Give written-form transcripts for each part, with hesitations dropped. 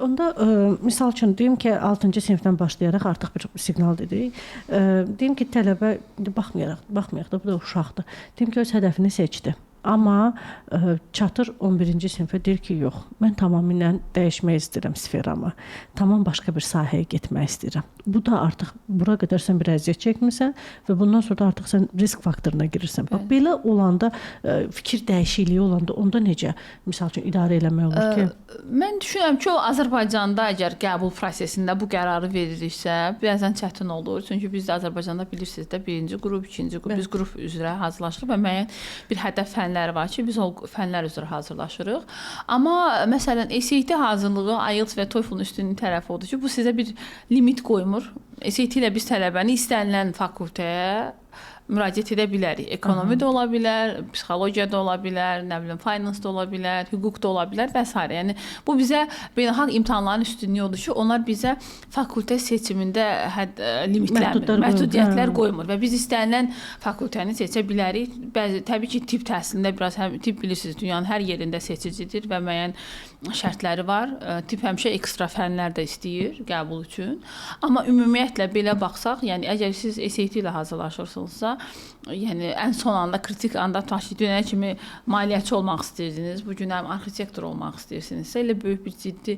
Onda misal üçün deyim ki, 6-cı sinifdən başlayaraq artıq bir siqnal dedik. Deyim ki, tələbə baxmayaraq da bu da uşaqdır. Deyim ki, öz hədəfini seçdi. Amma çatır 11-ci sinifə deyir ki, yox, mən tamamilə dəyişmək istəyirəm sferamı. Tamam başqa bir sahəyə getmək istəyirəm. Bu da artıq bura qədər sən bir əziyyət çəkmirsən və bundan sonra da artıq sən risk faktoruna girirsən. Bax, belə olanda, fikir dəyişikliyi olanda onda necə, misal üçün, idarə eləmək olur ki? Mən düşünürəm ki, o Azərbaycanda əgər qəbul prosesində bu qərarı veririksə, bəzən çətin olur. Çünki biz də Azərbaycanda bilirsiniz də, birinci qrup, ikinci qrup, biz qrup üzrə hazırlaşırıq və müəyyən bir hədəf fənləri var ki, biz o fənlər üzrə hazırlaşırıq. Amma məsələn, SAT hazırlığı IELTS və TOEFL-un üstünlüyü tərəfi odur ki, bu sizə bir limit qoymur. SAT ilə biz tələbəni istənilən fakültəyə müraciət edə bilərik. Ekonomi də ola bilər, psixologiya da ola bilər, nə bilim, finance da ola bilər, hüquq da ola bilər və s. Yəni bu bizə beynəlxalq imtahanların üstünlüyü odur ki, onlar bizə fakültə seçimində limitlər, məhdudiyyətlər qoymur və biz istənilən fakültəni seçə bilərik. Bəzi təbii ki, tibb təhsilində biraz tibb bilirsiniz, dünyanın hər yerində seçicidir və müəyyən şərtləri var. Tibb həmişə ekstra fənlər də istəyir qəbul üçün. Amma ümumiyyətlə belə baxsaq, yəni əgər siz SAT ilə hazırlaşırsınızsa, yəni ən son anda, kritik anda tutaq ki, dünənə kimi maliyyəçi olmaq istəyirsiniz, bu gün həm arxitektor olmaq istəyirsinizsə, elə böyük bir ciddi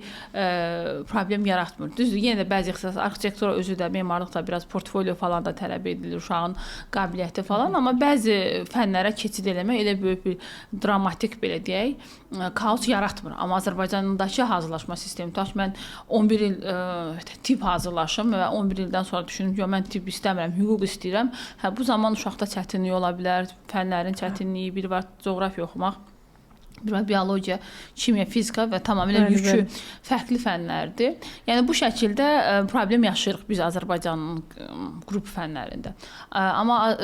problem yaratmır. Düzdür, yenə də bəzi ixtisas arxitektora özü də, memarlıq da biraz portfolio falan da tələb edilir, uşağın qabiliyyəti falan, amma bəzi fənlərə keçid eləmək elə böyük bir dramatik, belə deyək, kaos yaratmır. Amma Azərbaycandakı hazırlaşma sistemi, tutaq ki, mən 11 il tibb hazırlaşım və 11 ildən sonra düşünürüm ki, mən tibb istəmirəm, hüquq istəyirəm. Bu zaman uşaqda çətinlik ola bilər, fənlərin çətinliyi, biri var coğrafiya oxumaq, bir var biologiya, kimya, fizika və tamamilə yükü fərqli fənlərdir. Yəni bu şəkildə problem yaşayırıq biz Azərbaycanın qrup fənlərində. Amma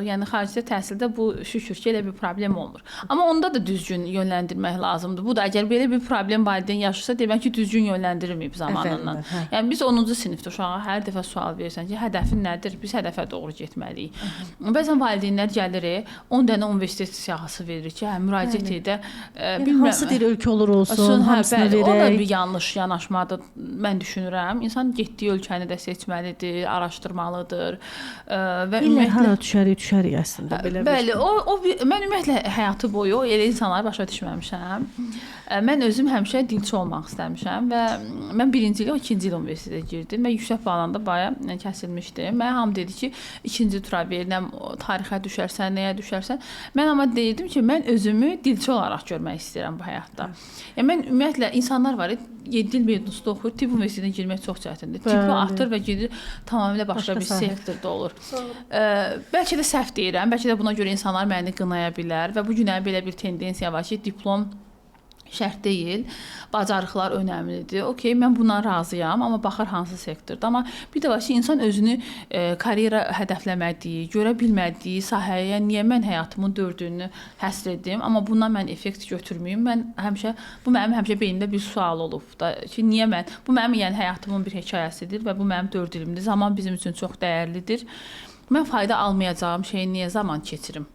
yəni xaricdə təhsildə bu şükür ki, elə bir problem olmur. Amma onda da düzgün yönləndirmək lazımdır. Bu da əgər belə bir problem valideyn yaşayırsa, demək ki, düzgün yönləndirilməyib zamanından. Yəni biz 10-cu sinifdə uşağa hər dəfə sual verirsən ki, hədəfin nədir? Biz hədəfə doğru getməliyik. Bəzən valideynlər gəlir, 10 dənə universitet siyahısı verir ki, müraciət edə hansı bir ölkə olur olsun, hamısını verək. O da bir yanlış yanaşmadır, mən düşünürəm. İnsan getdiyi ölkəni də seçməlidir, araşdırmalıdır. Və ümumiyyətlə hara düşərik əslində belə. Bəli, mən ümumiyyətlə həyatı boyu elə insanları başa düşməmişəm. Mən özüm həmişə dilçi olmaq istəmişəm və mən 1-ci il, 2-ci il universitetə girdim və yüksək balanda baya kəsilmişdim. Mən hamı dedi ki, 2-ci tura ver, nə tarixə düşərsən, nəyə düşərsən. Mən amma deyirdim ki, mən özümü dilçi olaraq görmək istəyirəm bu həyatda. Yəni mən ümumiyyətlə insanlar var, 7 il mezunluqda oxuyur, tibb universitetinə girmək çox çətindir. Tibbi atır və gedir tamamilə başqa bir sektorda olur. Bəlkə də səhv deyirəm, bəlkə də buna görə insanlar məni qınaya bilər və bu günə belə bir tendensiya var ki, diplom şərt deyil, bacarıqlar önəmlidir. Okey, mən bundan razıyam, amma baxır hansı sektorda. Amma bir də var ki, insan özünü karyera hədəfləmədiyi, görə bilmədiyi sahəyə niyə mən həyatımın 4-ünü həsr edim, amma bundan mən effekt götürməyim. Bu mənim həmişə beynimdə bir sual olub da ki, niyə mən, bu mənim yəni həyatımın bir hekayəsidir və bu mənim 4 ilimdir. Zaman bizim üçün çox dəyərlidir. Mən fayda almayacağım şeyi niyə zaman keçirim?